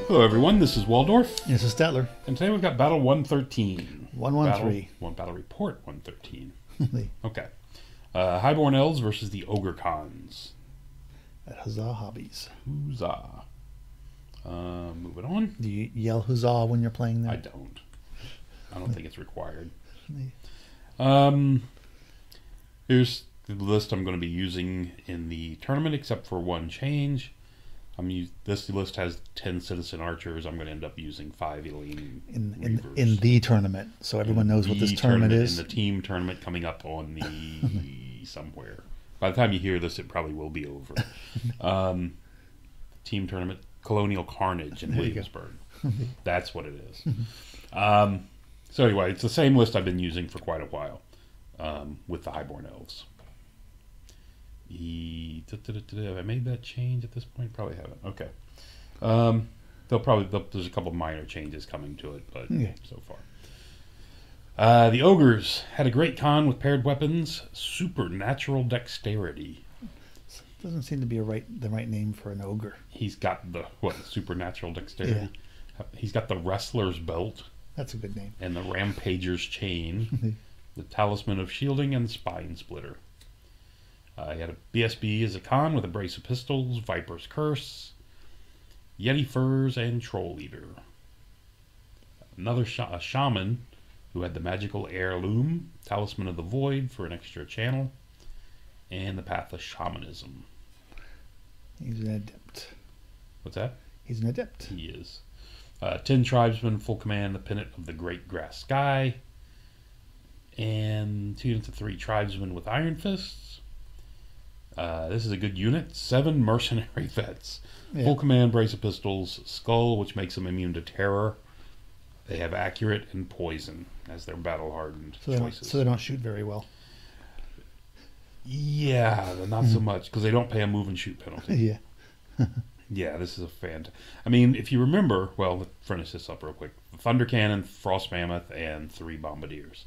Hello everyone, this is Waldorf. This is Statler. And today we've got Battle 113. 113. Battle Report 113. Okay. Highborn Elves versus the Ogre Cons. Huzzah hobbies. Huzzah. Moving on. Do you yell huzzah when you're playing there? I don't. I don't think it's required. Here's the list I'm going to be using in the tournament, except for one change. This list has 10 citizen archers. I'm going to end up using 5 Elaine in the tournament, so everyone knows what this tournament is. In the team tournament coming up on the somewhere. By the time you hear this, it probably will be over. Team tournament, Colonial Carnage in Williamsburg. That's what it is. So anyway, it's the same list I've been using for quite a while with the Highborn Elves. Have I made that change at this point? Probably haven't. Okay. There's a couple minor changes coming to it, but so far. The Ogres had a great con with paired weapons, supernatural dexterity. Doesn't seem to be the right name for an ogre. He's got the supernatural dexterity. Yeah. He's got the wrestler's belt. That's a good name. And the rampager's chain, the talisman of shielding, and the spine splitter. He had a BSB as a con with a brace of pistols, Viper's Curse, Yeti Furs, and Troll Eater. A shaman who had the magical heirloom, Talisman of the Void for an extra channel, and the Path of Shamanism. He's an adept. What's that? He's an adept. He is. 10 tribesmen, full command, the Pennant of the Great Grass Sky, and 2 units of 3 tribesmen with Iron Fists. This is a good unit. 7 mercenary vets. Yeah. Full command, brace of pistols, skull, which makes them immune to terror. They have accurate and poison as their battle-hardened choices. So they don't shoot very well. Yeah, not so much, because they don't pay a move and shoot penalty. Yeah. Yeah, this is I mean, if you remember, well, let's finish this up real quick. Thunder Cannon, Frost Mammoth, and 3 Bombardiers.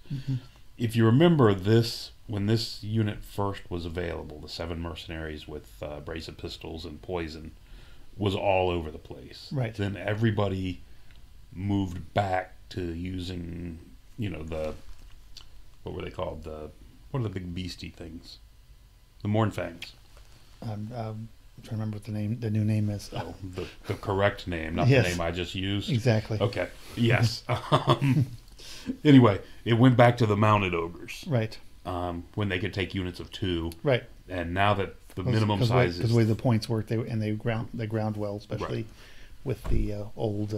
If you remember this, when this unit first was available, the 7 mercenaries with brace of pistols and poison was all over the place. Right. Then everybody moved back to using, what were they called? What are the big beastie things? The Mornfangs. I'm trying to remember what the new name is. Oh, the correct name, not the name I just used. Exactly. Okay. Yes. Anyway, it went back to the mounted ogres. Right. When they could take units of 2. Right. And now that the minimum size is... Because the way the points work, they ground well, especially with the old...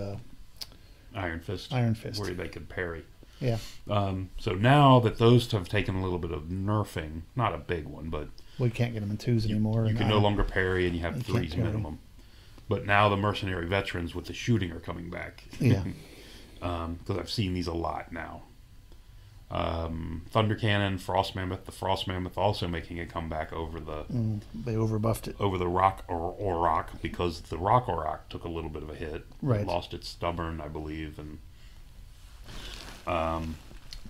Iron Fist. Iron Fist. Where they could parry. Yeah. So now that those have taken a little bit of nerfing, not a big one, but... Well, you can't get them in 2s anymore. You can no longer parry, and you have 3s minimum. But now the mercenary veterans with the shooting are coming back. Yeah. Because I've seen these a lot now. Thunder Cannon, Frost Mammoth. The Frost Mammoth also making a comeback over the... they overbuffed it. Over the Rock Auroch, because the Rock Auroch took a little bit of a hit. Right. It lost its stubborn, I believe, and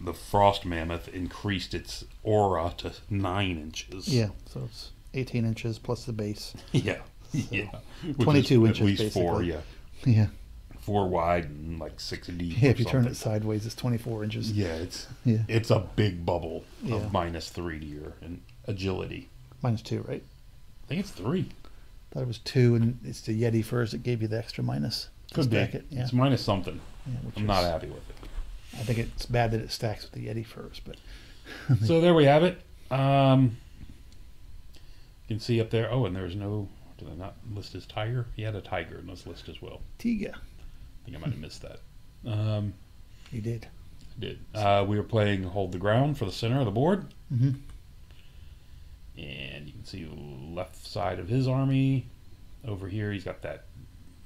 the Frost Mammoth increased its aura to 9 inches. Yeah, so it's 18 inches plus the base. Yeah. So yeah. 22 inches, at least basically. 4, yeah. Yeah. 4 wide and like 6 deep. Yeah, if you turn it sideways, it's 24 inches. Yeah, it's a big bubble of -3 to your agility. -2, right? I think it's 3. I thought it was 2, and it's the Yeti Furs that gave you the extra minus. Could be. Yeah. It's minus something. Yeah, I'm not happy with it. I think it's bad that it stacks with the Yeti Furs, but... So there we have it. You can see up there. Oh, and there's no... Did I not list his tiger? He had a tiger in this list as well. Tiga. I think I might have missed that. You did. I did. We were playing Hold the Ground for the center of the board. And you can see the left side of his army. Over here, he's got that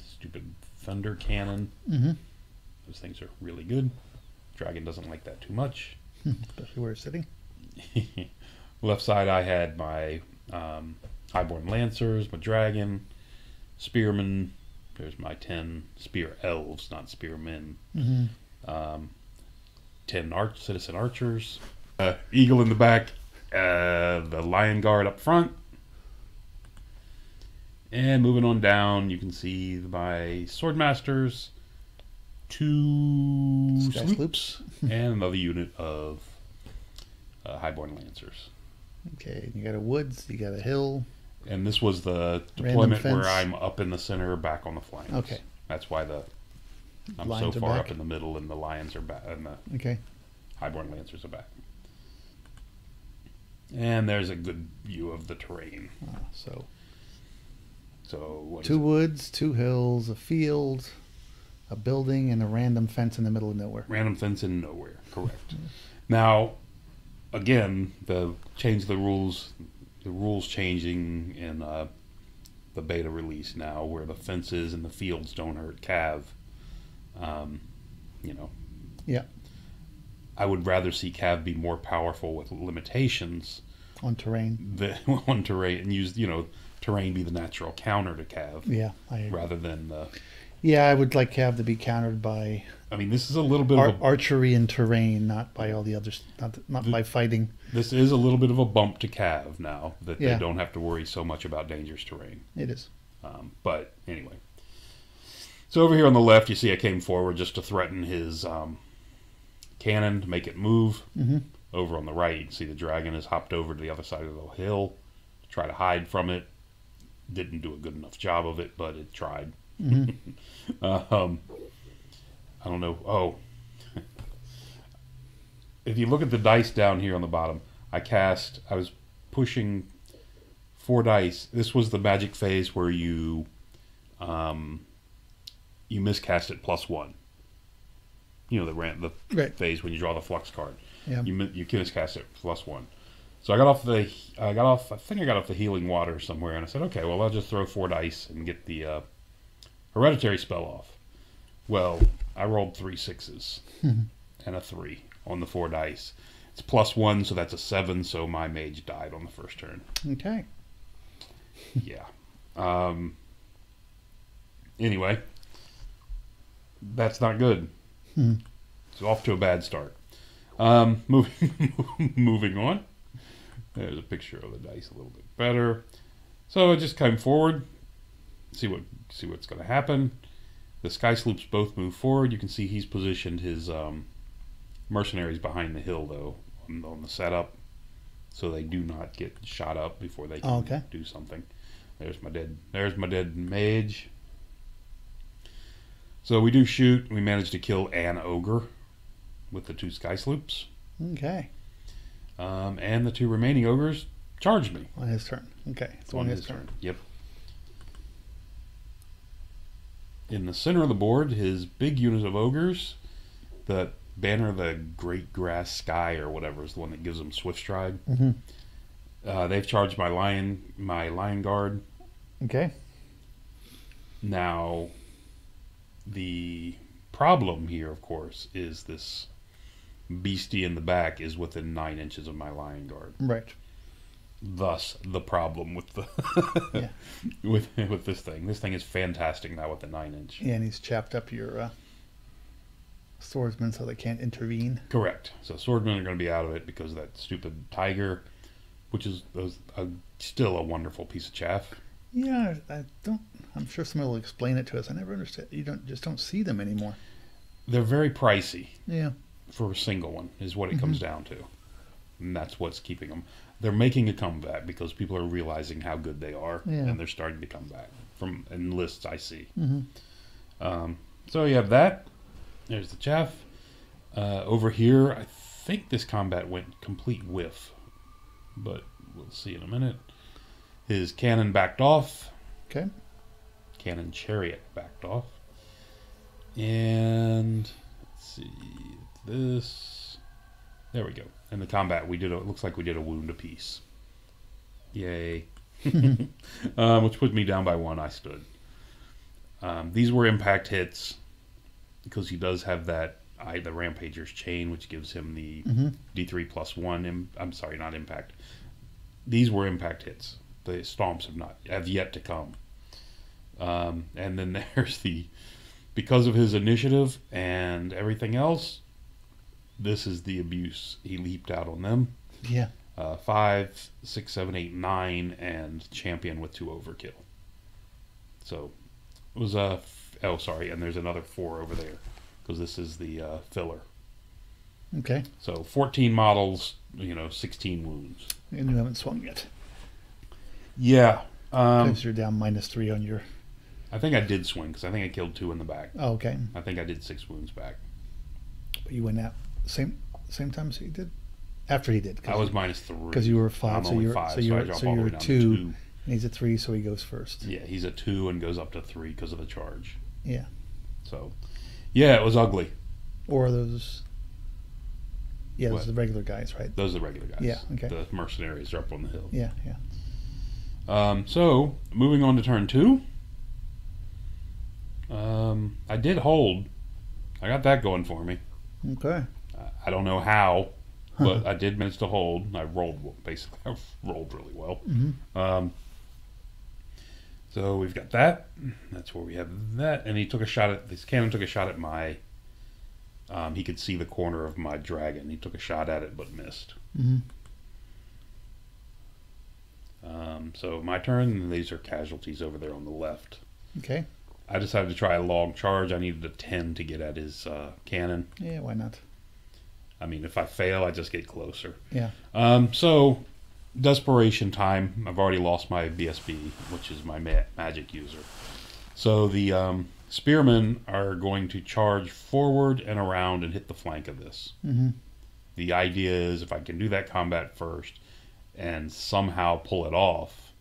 stupid Thunder Cannon. Those things are really good. Dragon doesn't like that too much. Especially where it's sitting. Left side, I had my Highborn Lancers, my Dragon, Spearmen. There's my 10 Spear Elves, not Spearmen. 10 Citizen Archers. Eagle in the back. The Lion Guard up front. And moving on down, you can see my Swordmasters, 2 Sky sloops, and another unit of Highborn Lancers. Okay, you got a woods, you got a hill. And this was the Random deployment where fence. I'm up in the center, back on the flanks. Okay. That's why I'm Lions so are far back. up in the middle, and the Lions are back, and the Okay. Highborn Lancers are back. And there's a good view of the terrain. So what 2 woods, 2 hills, a field, a building, and a random fence in the middle of nowhere. Random fence in nowhere. Correct. Now, again, change the rules. The rules changing in the beta release now, where the fences and the fields don't hurt Cav. Yeah. I would rather see Cav be more powerful with limitations On terrain. on terrain, and use terrain be the natural counter to Cav. Yeah, I agree. Rather than Yeah, I would like Cav to be countered by I mean, this is a little bit of archery and terrain, not by all the others, not by fighting. this is a little bit of a bump to Cav now that Yeah. they don't have to worry so much about dangerous terrain. It is. But anyway, so over here on the left, you see I came forward just to threaten his cannon to make it move. Mm-hmm. Over on the right, you can see the dragon has hopped over to the other side of the hill to try to hide from it. Didn't do a good enough job of it, but it tried. Mm-hmm. I don't know. Oh, if you look at the dice down here on the bottom, I was pushing 4 dice. This was the magic phase where you miscast it +1. The Right. phase when you draw the flux card. Yeah. You miscast it +1. So I got off I think I got off the healing water somewhere, and I said, okay, well, I'll just throw 4 dice and get the hereditary spell off. Well, I rolled 3 6s and a 3 on the 4 dice. It's +1, so that's a 7. So my mage died on the first turn. Okay. Yeah. Anyway, that's not good. It's off to a bad start. Moving on. There's a picture of the dice a little bit better. So I just came forward, see what's going to happen. The sky sloops both move forward. You can see he's positioned his mercenaries behind the hill, though, on the setup, so they do not get shot up before they can do something. There's my dead mage. So we do shoot. We managed to kill an ogre with the 2 sky sloops. Okay. And the 2 remaining ogres charged me. On his turn. Okay. It's on his turn. Yep. In the center of the board, his big unit of ogres, the banner of the Great Grass Sky or whatever is the one that gives them swift stride. Mm-hmm. They've charged my lion guard. Okay. Now, the problem here, of course, is this beastie in the back is within 9 inches of my lion guard. Right. Thus, the problem with the Yeah. with this thing. This thing is fantastic now with the 9-inch. Yeah, and he's chapped up your swordsmen so they can't intervene. Correct. So swordmen are going to be out of it because of that stupid tiger, which is still a wonderful piece of chaff. Yeah, I'm sure somebody will explain it to us. I never understand. You don't see them anymore. They're very pricey. Yeah. For a single one is what it comes down to, and that's what's keeping them. They're making a comeback because people are realizing how good they are, and they're starting to come back from in lists I see. So you have that. There's the chaff. Over here, I think this combat went complete whiff, but we'll see in a minute. His cannon backed off. Okay. Cannon chariot backed off. And let's see this. There we go. In the combat, it looks like we did a wound apiece. Yay. Which put me down by 1. I stood. These were impact hits because he does have that the Rampager's chain, which gives him the D3 +1. I'm sorry, not impact. These were impact hits. The stomps have yet to come. And then there's because of his initiative and everything else, this is the abuse. He leaped out on them. Yeah. 5, 6, 7, 8, 9, and champion with 2 overkill. So it was oh, sorry, and there's another 4 over there because this is the filler. Okay. So 14 models, 16 wounds. And you haven't swung yet. Yeah. Because you're down -3 on your... I think I did swing because I think I killed 2 in the back. Oh, okay. I think I did 6 wounds back. But you went out same time as he did? After he did. I was -3. Because you were 5. I'm so only you're 5, so so I you're, drop so all the you're way down to 2. 2. And he's a 3, so he goes first. Yeah, he's a 2 and goes up to 3 because of the charge. Yeah. So, yeah, it was ugly. Or those... Yeah, those What? are the regular guys, right? Those are the regular guys. Yeah, okay. The mercenaries are up on the hill. Yeah, yeah. So, moving on to turn 2. I did hold. I got that going for me. Okay. I don't know how, but I did manage to hold. I rolled, basically. I rolled really well. Mm-hmm. So we've got that. That's where we have that. And he took a shot at, this cannon took a shot at my, he could see the corner of my dragon. He took a shot at it, but missed. Mm-hmm. So my turn, and these are casualties over there on the left. Okay. I decided to try a long charge. I needed a 10 to get at his cannon. Yeah, why not? I mean, if I fail, I just get closer. Yeah. So, desperation time. I've already lost my BSB, which is my magic user. So the spearmen are going to charge forward and around and hit the flank of this. Mm-hmm. The idea is if I can do that combat first and somehow pull it off,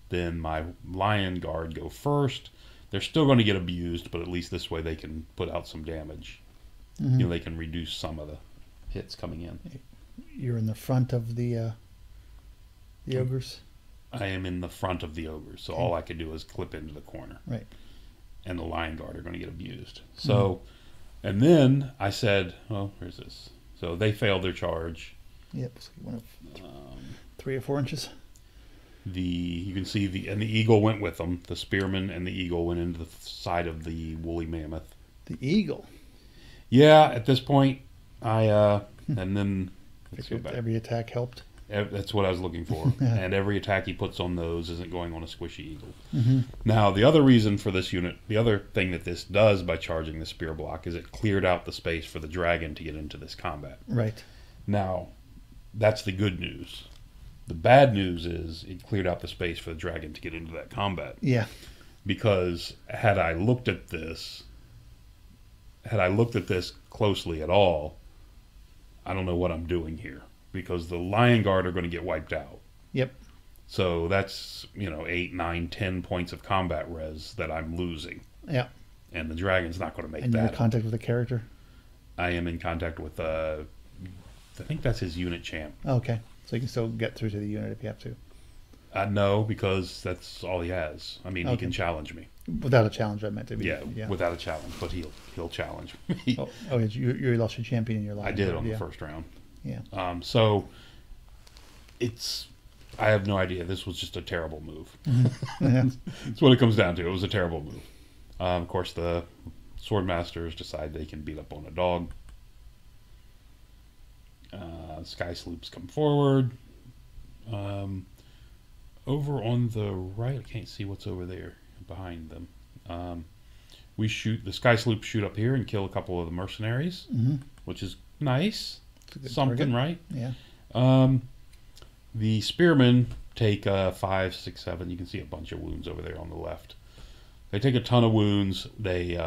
then my lion guard go first. They're still going to get abused, but at least this way they can put out some damage. Mm-hmm. They can reduce some of the hits coming in. You're in the front of the ogres? I am in the front of the ogres, so all I could do is clip into the corner. Right. And the lion guard are going to get abused. So, and then I said, well, where's this? So they failed their charge. Yep, so you went up 3 or 4 inches. You can see the eagle went with them. The spearman and the eagle went into the side of the woolly mammoth. The eagle? Yeah, at this point, and then let's go back. Every attack helped. That's what I was looking for. And every attack he puts on those isn't going on a squishy eagle. Mm-hmm. Now, the other reason for this unit, the other thing that this does by charging the spear block is it cleared out the space for the dragon to get into this combat. Right. Now, that's the good news. The bad news is it cleared out the space for the dragon to get into that combat. Yeah. Because had I looked at this closely at all, I don't know what I'm doing here. Because the lion guard are going to get wiped out. Yep. So that's, 8, 9, 10 points of combat res that I'm losing. Yeah. And the dragon's not going to make and that. you're in contact with the character? I am in contact with, I think that's his unit champ. Okay. So you can still get through to the unit if you have to. No, because that's all he has. I mean, he can challenge me. Without a challenge, I meant to be. Yeah, without a challenge, but he'll challenge me. You lost your champion in your life. I did on the first round. Yeah. So I have no idea. This was just a terrible move. Yeah. That's what it comes down to. It was a terrible move. Of course, the sword masters decide they can beat up on a dog. Sky sloops come forward. Over on the right, I can't see what's over there behind them. The sky sloops shoot up here and kill a couple of the mercenaries, which is nice. Something, target. right? Yeah. The spearmen take 5, 6, 7. You can see a bunch of wounds over there on the left. They take a ton of wounds. They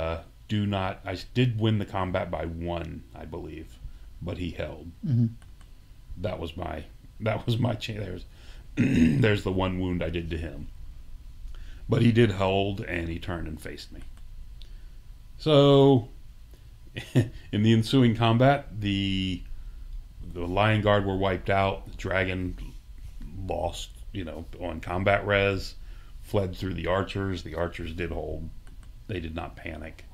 do not. I did win the combat by 1, I believe, but he held. Mm-hmm. That was my chance. There's the 1 wound I did to him, but he did hold, and he turned and faced me. So, in the ensuing combat, the lion guard were wiped out. The dragon lost, on combat res, fled through the archers. The archers did hold. They did not panic.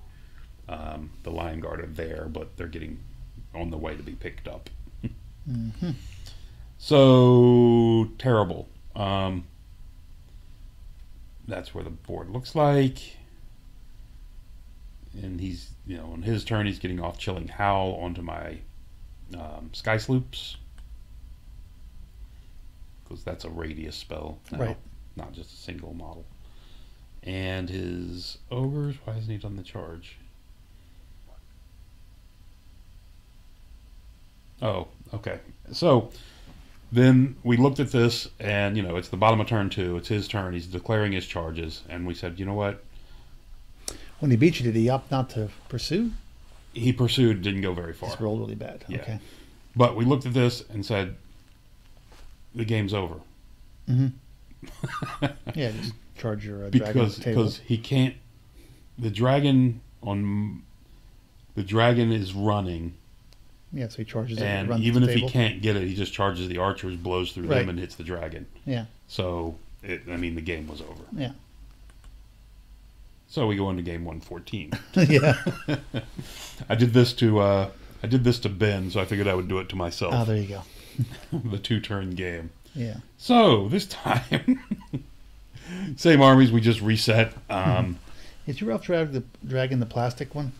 The lion guard are there, but they're getting on the way to be picked up. Mm-hmm. So terrible. That's where the board looks like. And he's, on his turn, he's getting off Chilling Howl onto my Sky Sloops. Because that's a radius spell now, right? Not just a single model. And his ogres, why hasn't he done the charge? Oh, okay. So then we looked at this, and it's the bottom of turn 2. It's his turn. He's declaring his charges, and we said, you know what? When he beat you, did he opt not to pursue? He pursued, didn't go very far. Just rolled really bad. Yeah. Okay. But we looked at this and said, the game's over. Mm-hmm. Yeah, just charge your dragon at the table. Because he can't. The dragon is running. Yeah, so he charges it. And runs even the if table. he can't get it, he just charges the archers, blows through them, and hits the dragon. Yeah. So, the game was over. Yeah. So we go into game 114. Yeah. I did this to Ben, so I figured I would do it to myself. Oh, there you go. The 2-turn game. Yeah. So this time, same armies. We just reset. Is your elf dragon the plastic one?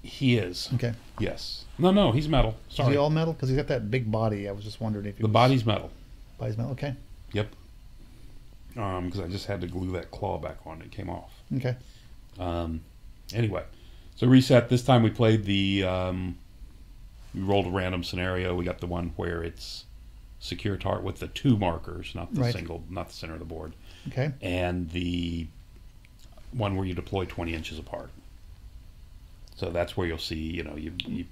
He is. Okay. Yes. No, he's metal. Sorry. Is he all metal? Because he's got that big body. I was just wondering if the body's metal. Body's metal. Okay. Yep. Because I just had to glue that claw back on. It came off. Okay. Anyway, so reset. This time we played the. We rolled a random scenario. We got the one where it's secure target with the 2 markers, not the single, not the center of the board. Okay. And the one where you deploy 20 inches apart. So that's where you'll see, you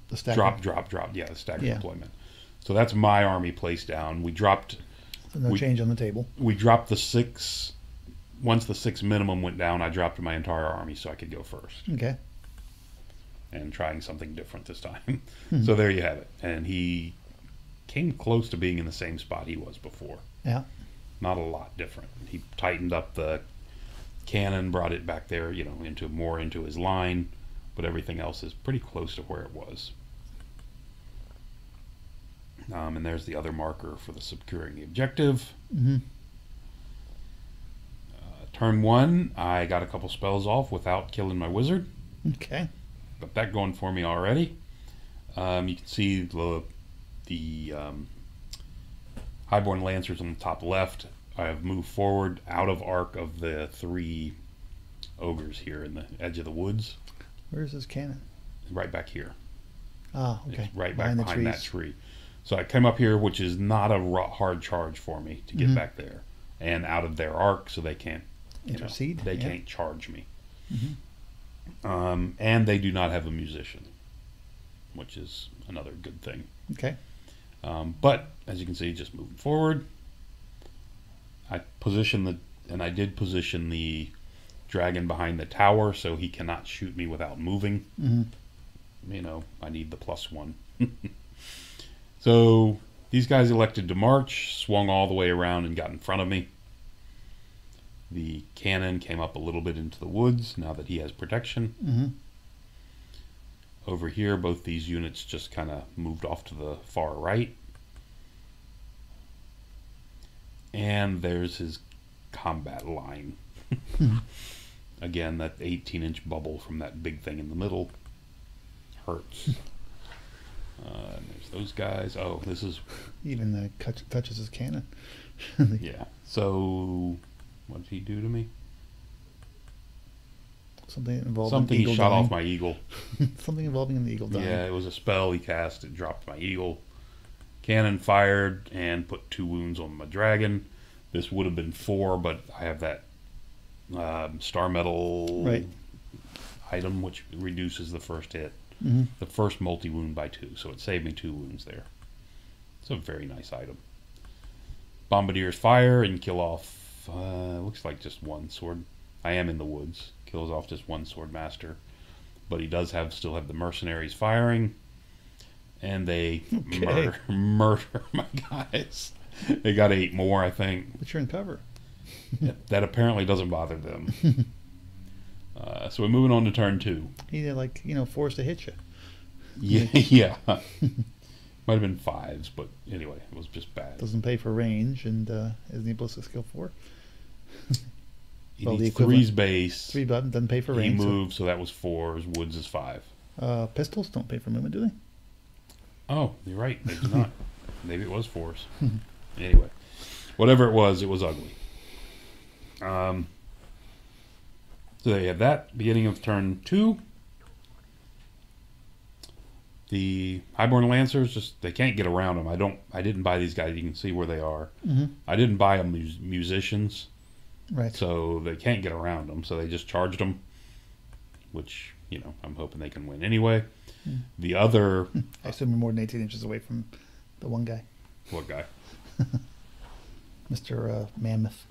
the drop. Yeah, the staggered deployment. So that's my army placed down. We dropped. So no change on the table. We dropped the 6. Once the 6 minimum went down, I dropped my entire army so I could go first. Okay. And trying something different this time. So there you have it. And he came close to being in the same spot he was before. Yeah. Not a lot different. He tightened up the cannon, brought it back there, into his line, but everything else is pretty close to where it was. And there's the other marker for the securing the objective. Mm-hmm. Turn 1, I got a couple spells off without killing my wizard. Okay. Got that going for me already. You can see the Highborn Lancers on the top left. I have moved forward out of arc of the 3 ogres here in the edge of the woods. Where's his cannon? Right back here. Ah, okay. It's right back behind that tree. So I came up here, which is not a hard charge for me to get back there. And out of their arc, so they can't intercede. They can't charge me. Mm-hmm. And they do not have a musician, which is another good thing. Okay. But as you can see, just moving forward, I did position the dragon behind the tower, so he cannot shoot me without moving. Mm-hmm. I need the +1. So these guys elected to march, swung all the way around and got in front of me. The cannon came up a little bit into the woods now that he has protection. Mm-hmm. Over here, both these units just kind of moved off to the far right. And there's his combat line. Again, that 18-inch bubble from that big thing in the middle hurts. And there's those guys. Oh, this is... Even touches his cannon. Yeah. So, what did he do to me? Something involving Something eagle he shot dying. off my eagle. Something involving an eagle dying. Yeah, it was a spell he cast. It dropped my eagle. Cannon fired and put 2 wounds on my dragon. This would have been 4, but I have that star metal item, which reduces the first hit. Mm-hmm. The first multi-wound by 2, so it saved me 2 wounds there. It's a very nice item. Bombardiers fire and kill off, looks like just 1 sword. I am in the woods. Kills off just 1 sword master. But he does still have the mercenaries firing. And they murder my guys. They got 8 more, I think. But you're in cover. That apparently doesn't bother them. So we're moving on to turn 2. He forced to hit you. Yeah. Might have been 5s, but anyway, it was just bad. Doesn't pay for range, and isn't he ballistic skill 4? He needs 3's base. 3 button doesn't pay for range. He moved, so that was 4s. Woods is 5. Pistols don't pay for movement, do they? Oh, you're right. They do not. Maybe it was 4s. Anyway, whatever it was ugly. So they have that. Beginning of turn 2. The Highborn Lancers, they can't get around them. I didn't buy these guys. You can see where they are. Mm-hmm. I didn't buy them musicians. Right. So they can't get around them. So they just charged them, which, I'm hoping they can win anyway. Mm. The other... I assume you're more than 18 inches away from the one guy. What guy? Mr. Mammoth.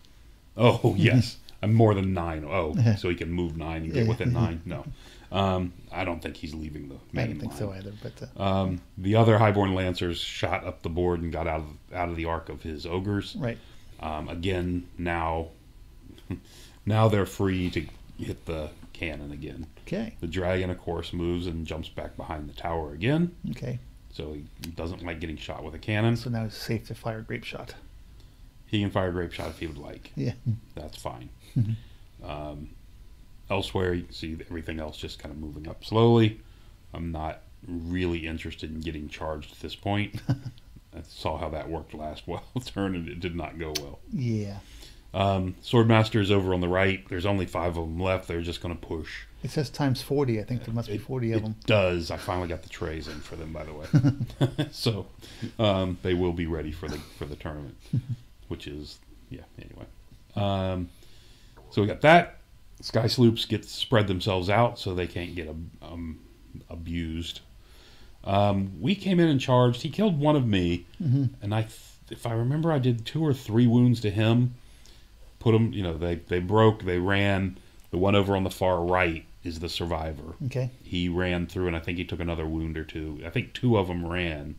Oh, yes. I'm more than 9. Oh, so he can move 9 and get within 9? No. I don't think he's leaving the main I don't think line. so either. But the other Highborn Lancers shot up the board and got out of the arc of his Ogres. right. Again, now they're free to hit the cannon again. Okay. The dragon, of course, moves and jumps back behind the tower again. Okay. So he doesn't like getting shot with a cannon. So now it's safe to fire grape shot. He can fire grape shot if he would like. Yeah. That's fine. Elsewhere, you can see everything else just kind of moving up slowly. I'm not really interested in getting charged at this point. I saw how that worked last turn, and it did not go well. Yeah. Swordmaster is over on the right. There's only 5 of them left. They're just going to push. It says times 40. I think there must be 40 of them. It does. I finally got the trays in for them, by the way. So they will be ready for the tournament, which is, anyway. So we got that. Sky Sloops spread themselves out so they can't get abused. We came in and charged. He killed one of me, and if I remember, I did 2 or 3 wounds to him. Put them, they broke, they ran. The one over on the far right is the survivor. Okay. He ran through, and I think he took another wound or 2. I think 2 of them ran.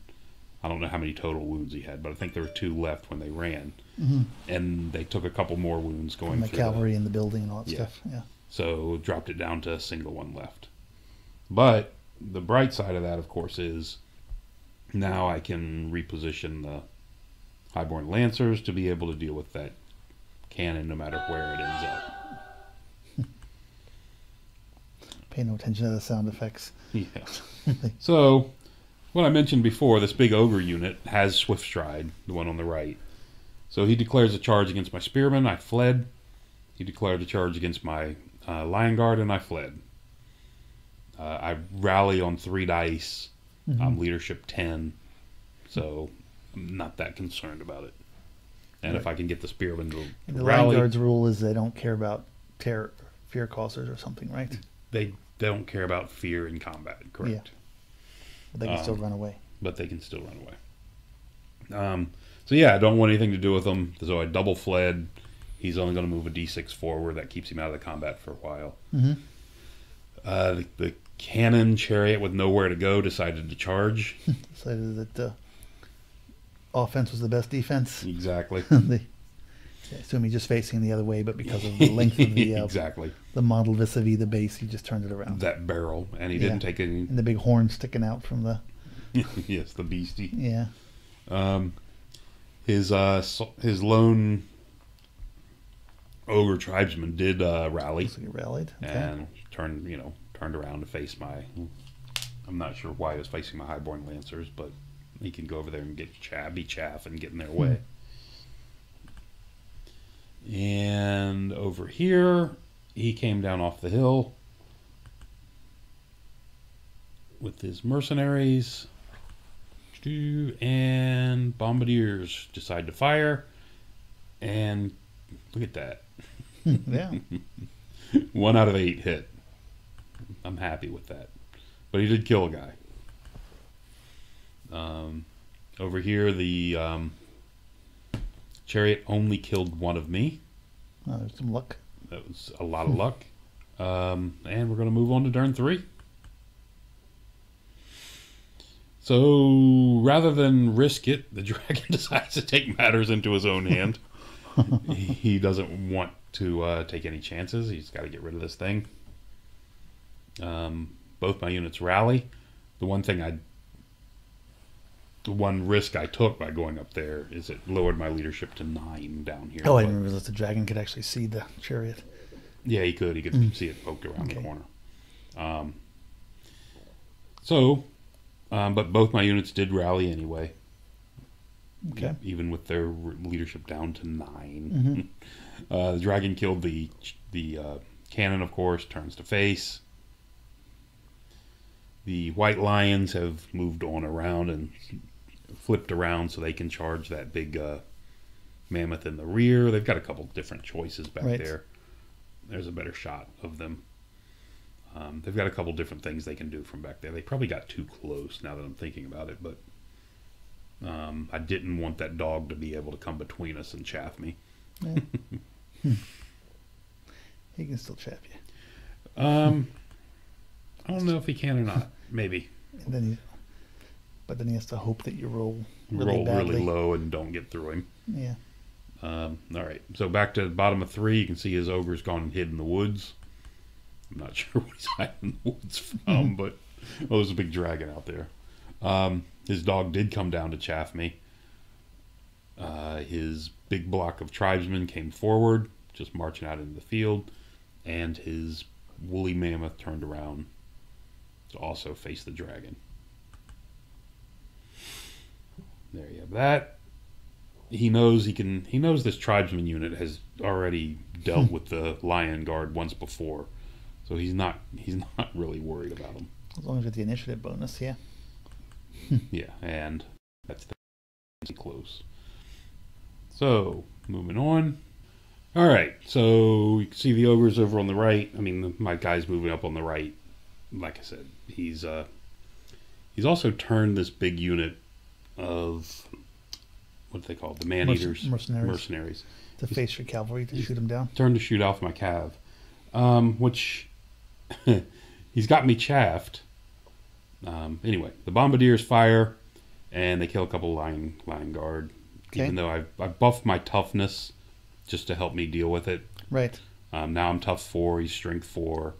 I don't know how many total wounds he had, but I think there were 2 left when they ran. Mm-hmm. And they took a couple more wounds going through. The cavalry in the building and all that stuff. Yeah. So dropped it down to a single one left. But the bright side of that, of course, is now I can reposition the Highborn Lancers to be able to deal with that cannon no matter where it ends up. Pay no attention to the sound effects. Yeah. So, what I mentioned before, this big Ogre unit has Swift Stride, the one on the right. So he declares a charge against my Spearman. I fled. He declared a charge against my Lion Guard, and I fled. I rally on 3 dice. I'm leadership 10. So I'm not that concerned about it. And if I can get the Spearman to the rally... Lion Guard's rule is they don't care about fear causers or something, right? They don't care about fear in combat, correct? Yeah. But they can still run away. But they can still run away. So I don't want anything to do with them. So I double fled. He's only going to move a d6 forward. That keeps him out of the combat for a while. The cannon chariot with nowhere to go decided to charge. Decided that the offense was the best defense. Exactly. I assume he's just facing the other way, but because of the length of the exactly the model vis-a-vis the base, he just turned it around. That barrel, and he didn't take any. And the big horn sticking out from the. Yes, the beastie. Yeah. His lone Ogre tribesman did rally. So he rallied. Okay. And turned around to face my... I'm not sure why he was facing my Highborn Lancers, but he can go over there and be chaff and get in their way. And over here, he came down off the hill with his mercenaries, and bombardiers decide to fire. And look at that. Yeah. 1 out of 8 hit. I'm happy with that. But he did kill a guy. Over here, the chariot only killed 1 of me. Oh, there's some luck. That was a lot of luck. And we're going to move on to turn 3. So rather than risk it, the dragon decides to take matters into his own hand. He doesn't want to take any chances. He's got to get rid of this thing. Both my units rally. The one risk I took by going up there is it lowered my leadership to 9 down here. Oh, I didn't realize the dragon could actually see the chariot. Yeah, he could. He could see it poked around the corner. But both my units did rally anyway. Okay. Even with their leadership down to 9. The dragon killed the cannon, of course, turns to face. The white lions have moved on around and flipped around so they can charge that big mammoth in the rear. They've got a couple different choices back there. There's a better shot of them. They've got a couple different things they can do from back there. They probably got too close now that I'm thinking about it, but I didn't want that dog to be able to come between us and chaff me. Yeah. He can still chaff you. I don't know if he can or not. Maybe. And then but then he has to hope that you roll really low and don't get through him. Yeah. All right. So back to the bottom of 3, you can see his ogre's gone and hid in the woods. I'm not sure what he's hiding in the woods from, but there's a big dragon out there. His dog did come down to chaff me. His big block of tribesmen came forward, just marching out into the field, and his woolly mammoth turned around to also face the dragon. There you have that. He knows this tribesman unit has already dealt with the lion guard once before, so he's not really worried about them. As long as you get the initiative bonus, yeah. Yeah, and that's close. So moving on. All right, so you can see the ogre's over on the right. I mean, my guy's moving up on the right. Like I said, he's also turned this big unit of what do they call it? The man-eaters, mercenaries, to face your cavalry to shoot them down. Turned to shoot off my cav, which he's got me chaffed. Anyway, the bombardiers fire, and they kill a couple lion guard. Okay. Even though I buffed my toughness just to help me deal with it. Right. Now I'm tough 4, he's strength 4,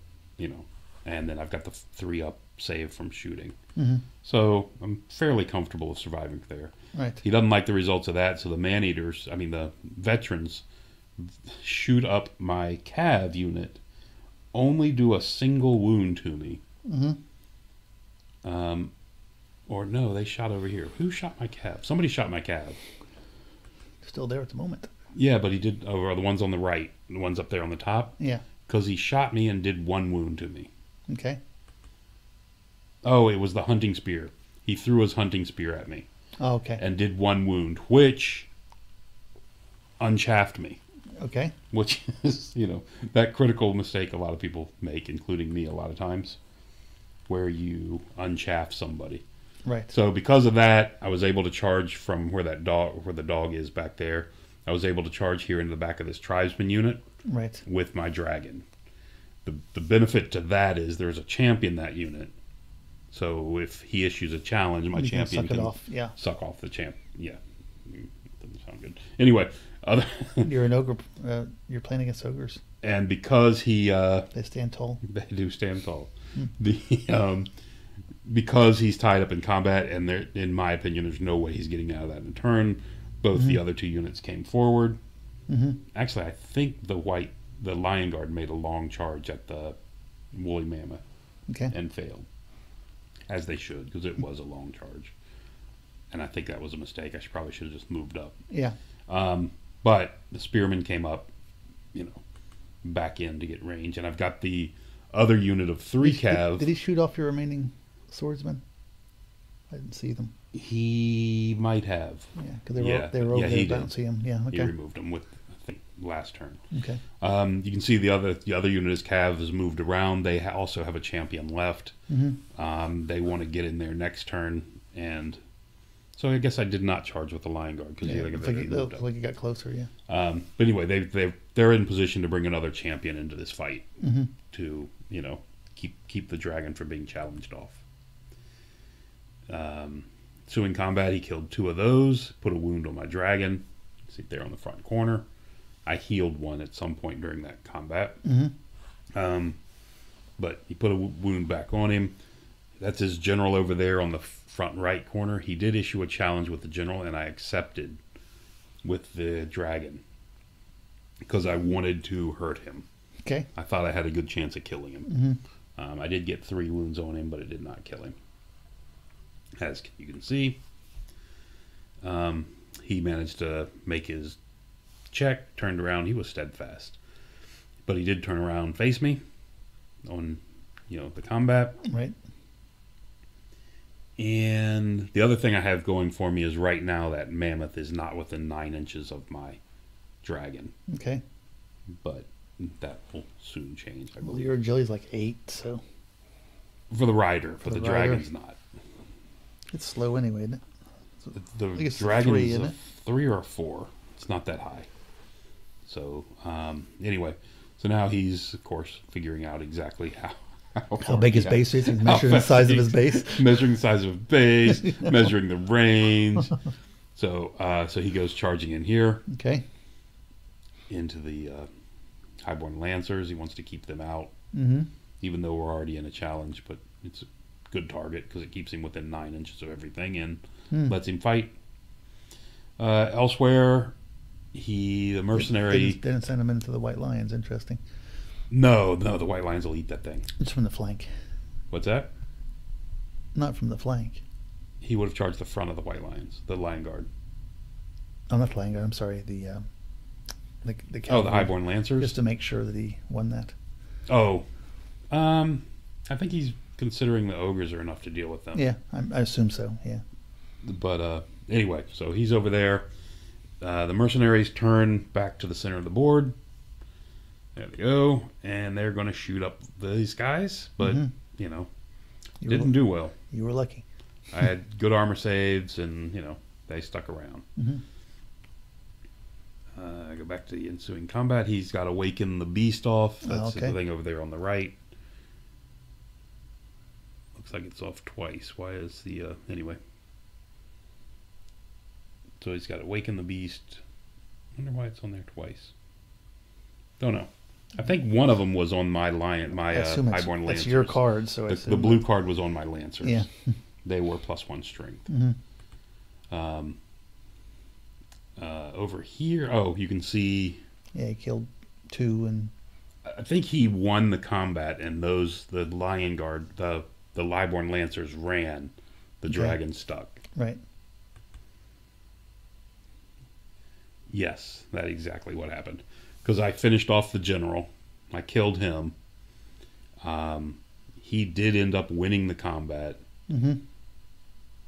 and then I've got the 3 up save from shooting. Mm-hmm. So I'm fairly comfortable with surviving there. Right. He doesn't like the results of that, so the the veterans, shoot up my cav unit, only do a single wound to me. Mm-hmm. Or no, they shot over here. Who shot my cav? Somebody shot my cav. Still there at the moment. Yeah, but he did over the ones on the right, the ones up there on the top. Yeah. Because he shot me and did 1 wound to me. Okay. Oh, it was the hunting spear. He threw his hunting spear at me. Oh, okay. And did 1 wound, which unchaffed me. Okay. Which is, that critical mistake a lot of people make, including me a lot of times, where you unchaff somebody. Right. So because of that, I was able to charge from where the dog is back there. I was able to charge here into the back of this tribesman unit. Right. With my dragon. The benefit to that is there's a champion that unit. So if he issues a challenge, my champion can suck off the champ. Yeah. Doesn't sound good. Anyway, you're an ogre. You're playing against ogres. And because they stand tall. They do stand tall. Because he's tied up in combat, and in my opinion, there's no way he's getting out of that in a turn. Both the other 2 units came forward. Mm-hmm. Actually, I think the lion guard made a long charge at the woolly mammoth, and failed, as they should, because it was a long charge. And I think that was a mistake. I probably should have just moved up. Yeah. But the spearmen came up, back in to get range, and I've got the other unit of 3 cav. Did he shoot off your remaining swordsmen? I didn't see them. He might have. Yeah, because they were over there. I don't see him. Yeah, okay. He removed them with, I think, last turn. Okay. You can see the other unit is cav has moved around. They also have a champion left. Mm-hmm. They want to get in there next turn, and so I guess I did not charge with the lion guard because like you got closer. Yeah. But anyway, they're in position to bring another champion into this fight to keep the dragon from being challenged off. So in combat, he killed 2 of those, put a wound on my dragon. See it there on the front corner. I healed 1 at some point during that combat. Mm-hmm. But he put a wound back on him. That's his general over there on the front right corner. He did issue a challenge with the general, and I accepted with the dragon because I wanted to hurt him. Okay. I thought I had a good chance of killing him. Mm-hmm. I did get 3 wounds on him, but it did not kill him. As you can see, he managed to make his check, turned around. He was steadfast. but he did turn around and face me on, the combat. Right. And the other thing I have going for me is right now that mammoth is not within 9 inches of my dragon. Okay. But that will soon change, I Well, believe. your agility's like 8, so For the rider, but the the rider. dragon's not. it's slow anyway, isn't it? The I think it's dragon 3, is isn't a it? 3 or a 4. It's not that high. So, anyway. So now he's, of course, figuring out exactly How big his base is. He's measuring the fast size of his base. Measuring the size of his base, measuring the range. So he goes charging in here Okay. into the Highborn Lancers. He wants to keep them out, Mm-hmm. even though we're already in a challenge. But it's a good target because it keeps him within 9 inches of everything and lets him fight. Elsewhere, the mercenary. Didn't send him into the White Lions. Interesting. No, the White Lions will eat that thing. It's from the flank, What's that? not from the flank. He would have charged the front of the White Lions, the Lion Guard. Oh, not the Lion Guard. I'm sorry. The The cavalry, Highborn Lancers. just to make sure that he won that. Oh, I think he's considering the ogres are enough to deal with them. Yeah, I assume so. Yeah. But anyway, so he's over there. The mercenaries turn back to the center of the board. There they go, and they're going to shoot up these guys, but You didn't do well. You were lucky. I had good armor saves, and they stuck around. Mhm. I go back to the ensuing combat. He's got Awaken the Beast off. That's okay. the thing over there on the right. Looks like it's off twice. Why is the anyway? So he's got Awaken the Beast. Wonder why it's on there twice. Don't know. I think one of them was on my I assume Highborn it's Lancers. your card, so I The assume blue card was on my Lancers. Yeah. They were +1 strength. Mhm. Over here, you can see. Yeah, he killed 2 and I think he won the combat, and the Lion Guard, the Highborn Lancers ran. The Okay. dragon stuck. right. Yes, that's exactly what happened. Because I finished off the general. I killed him. He did end up winning the combat. Mm-hmm.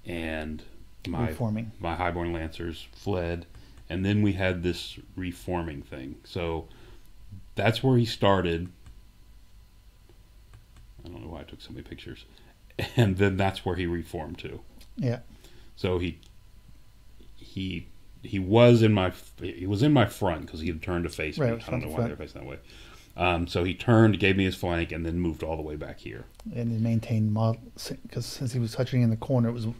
And my Reforming. Highborn Lancers fled. And then we had this reforming thing. So that's where he started. I don't know why I took so many pictures. And then that's where he reformed to. Yeah. So he was in my front because he had turned to face me. Right, I don't know front why to they're facing that way. So he turned, gave me his flank, and then moved all the way back here. And he maintained model because since he was touching in the corner, it was 1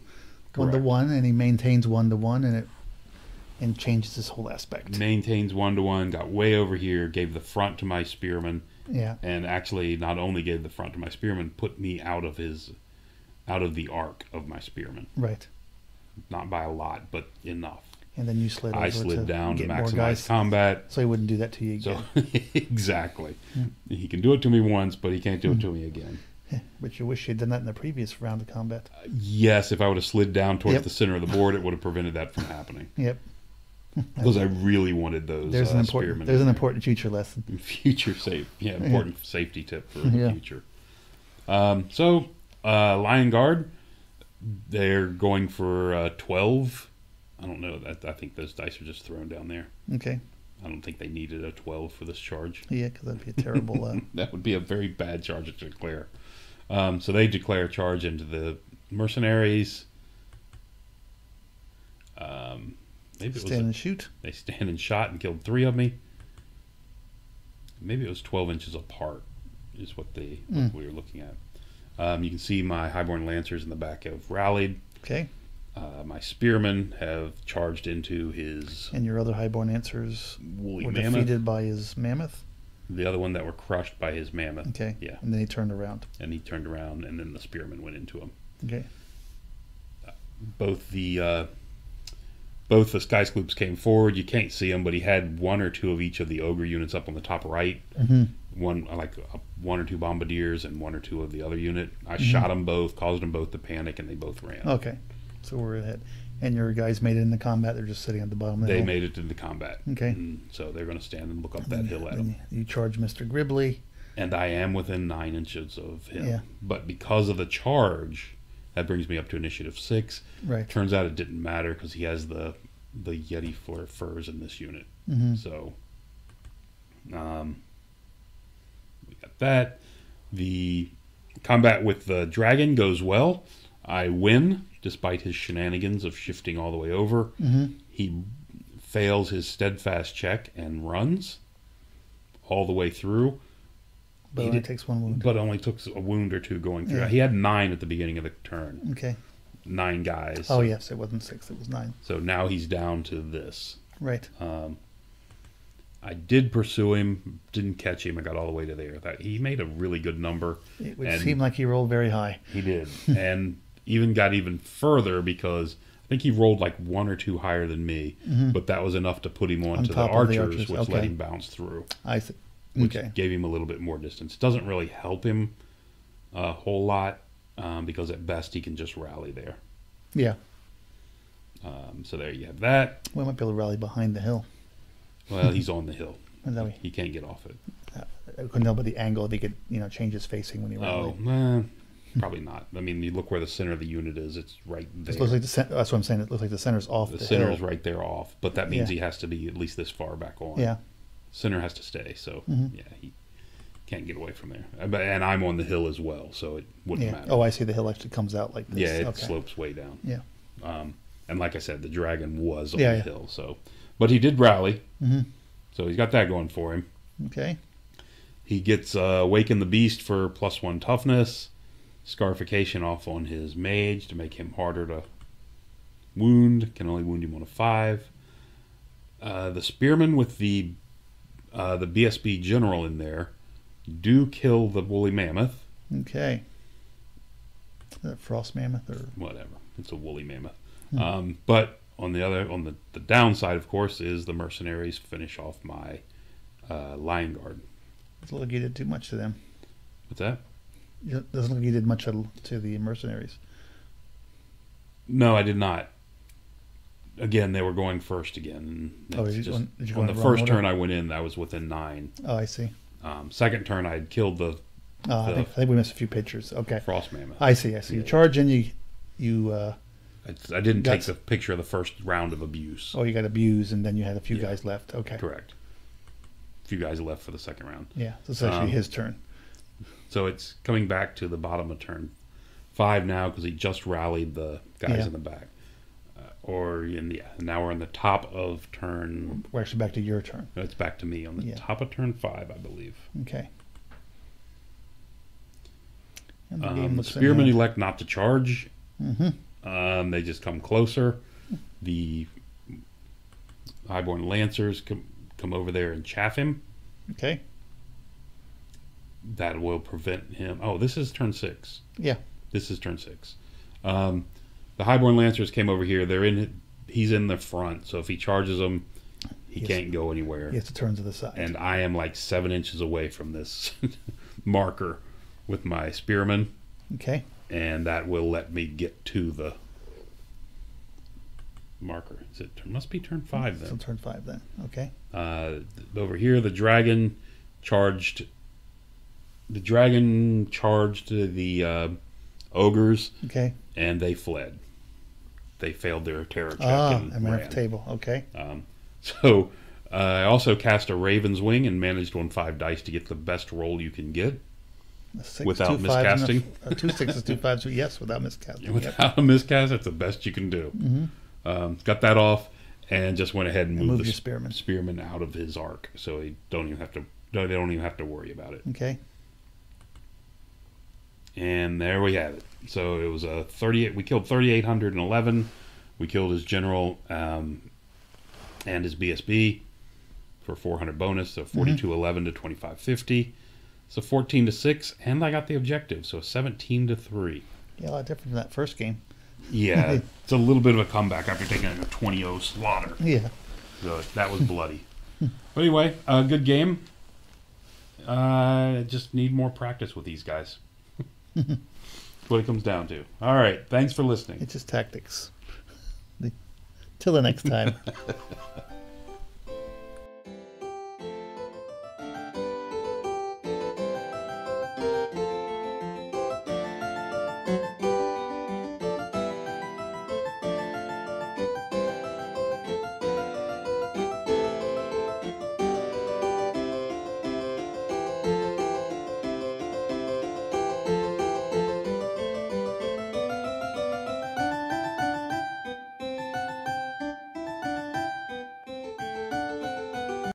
to Correct. 1, and he maintains 1 to 1, and changes this whole aspect. Maintains 1 to 1, got way over here, gave the front to my spearman, Yeah. and actually not only gave the front to my spearman, put me out of the arc of my spearman. Right. Not by a lot, but enough. And then you slid over I slid down to get more maximize guys, combat. so he wouldn't do that to you again. So exactly, he can do it to me once, but he can't do it to me again. But you wish you'd done that in the previous round of combat. Yes, if I would have slid down towards Yep. the center of the board, it would have prevented that from happening. Yep. Because I really wanted those. There's an spearmen important. There's in an there. important future lesson. Future safe. Yeah, important safety tip for Yeah. the future. So Lion Guard, they're going for 12. I don't know. I think those dice are just thrown down there. Okay. I don't think they needed a 12 for this charge. Yeah, because that'd be a terrible. That would be a very bad charge to declare. So they declare a charge into the mercenaries. Maybe it was stand and shoot. they stand and shot and killed 3 of me. Maybe it was 12 inches apart is what we were looking at. You can see my Highborn Lancers in the back have rallied. Okay. My spearmen have charged into his And your other highborn answers woolly were mammoth. defeated by his mammoth. The other one that were crushed by his mammoth. Okay. Yeah. And then he turned around. And he turned around, and then the spearmen went into him. Okay. Both the Sky Scloops came forward. You can't see them, but he had 1 or 2 of each of the Ogre units up on the top right. Mm-hmm. One or 2 bombardiers and 1 or 2 of the other unit. I shot them both, caused them both to panic, and they both ran. Okay. So we're ahead. And your guys made it into combat. They're just sitting at the bottom of the They hill. made it into combat. Okay. And so they're going to stand and look up that hill at him. You charge Mr. Gribbly. And I am within 9 inches of him. Yeah. But because of the charge, that brings me up to initiative 6. Right. Turns out it didn't matter because he has the Yeti furs in this unit. Mm-hmm. So we got that. The combat with the dragon goes well. I win, despite his shenanigans of shifting all the way over. Mm-hmm. He fails his steadfast check and runs all the way through. But it only takes 1 wound. But only took a wound or 2 going through. Yeah. He had 9 at the beginning of the turn. Okay. 9 guys. Oh, yes. It wasn't 6. It was 9. So now he's down to this. Right. I did pursue him, didn't catch him. I got all the way to there. He made a really good number. It would seem like he rolled very high. He did. And even got even further because I think he rolled like 1 or 2 higher than me. Mm-hmm. But that was enough to put him onto the top of archers, the archers, which okay. let him bounce through. I see. Which Okay. gave him a little bit more distance. Doesn't really help him a whole lot because at best he can just rally there. Yeah. So there you have that. We might be able to rally behind the hill. Well, he's on the hill. Is that way? He can't get off it. I couldn't tell by the angle if he could, change his facing when he Oh, rallied. probably not. I mean, you look where the center of the unit is. It's right there. It looks like that's what I'm saying. It looks like the center's off the center hill. is right there off, but that means Yeah. he has to be at least this far back on. Yeah. Center has to stay, so Mhm. yeah, he can't get away from there. And I'm on the hill as well, so it wouldn't Yeah. matter. Oh, I see. The hill actually comes out like this. Yeah, it Okay. slopes way down. Yeah. And like I said, the dragon was on Yeah, the yeah. hill, so but he did rally, Mm-hmm. so he's got that going for him. Okay. He gets Awaken the Beast for +1 toughness, Scarification off on his mage to make him harder to wound. Can only wound him on a 5. The spearmen with the BSB general in there do kill the woolly mammoth. Okay. Is that Frost Mammoth or Whatever, it's a woolly mammoth. But on the downside, of course, is the mercenaries finish off my Lion Guard. doesn't look like you did too much to them? What's that? It doesn't look like you did much to the mercenaries. No, I did not. Again, they were going first again. Oh, It's did you just- go on in the the wrong first order? turn I went in, I was within 9. Oh, I see. Second turn, I had killed the I think we missed a few pictures. Okay. frost mammoth. I see. You charge in, you I didn't take Guts. the picture of the first round of abuse. you got abused, and then you had a few Yeah. guys left. Okay. Correct. A few guys left for the second round. Yeah, so it's actually his turn. So it's coming back to the bottom of turn 5 now because he just rallied the guys Yeah. in the back. Now we're in the top of turn. We're actually back to your turn. It's back to me on the Yeah. top of turn 5, I believe. Okay. And The spearmen elect not to charge. Mm-hmm. They just come closer. The Highborn Lancers come over there and chaff him. Okay. That will prevent him. Oh, this is turn 6. Yeah. This is turn 6. The Highborn Lancers came over here. He's in the front, so if he charges them, he Yes. can't go anywhere. He has to turn to the side. And I am like 7 inches away from this marker with my spearman, Okay. and that will let me get to the marker. Must be turn 5 So then. turn 5 then. Okay. Over here, the dragon charged. The dragon charged the ogres, Okay. and they fled. They failed their terror check and and ran off ran. the table. Okay. So I also cast a Raven's Wing and managed on 5 dice to get the best roll you can get A 6, without 2 5s, and miscasting. 2 6s, 2 5s. Yes, without miscasting. Yep. Without a miscast, that's the best you can do. Mm-hmm. Got that off and just went ahead and moved moved the your spearman. spearman out of his arc, so they don't even have to worry about it. Okay. And there we have it. So it was a 38. We killed 3,811. We killed his general and his BSB for 400 bonus. So 4211 to 2550. So 14 to 6, and I got the objective. So 17 to 3. Yeah, a lot different from that first game. Yeah, it's a little bit of a comeback after taking a 20-0 slaughter. Yeah. So that was bloody. But anyway, good game. Just need more practice with these guys. That's what it comes down to. All right. Thanks for listening. It's just tactics. Till the next time.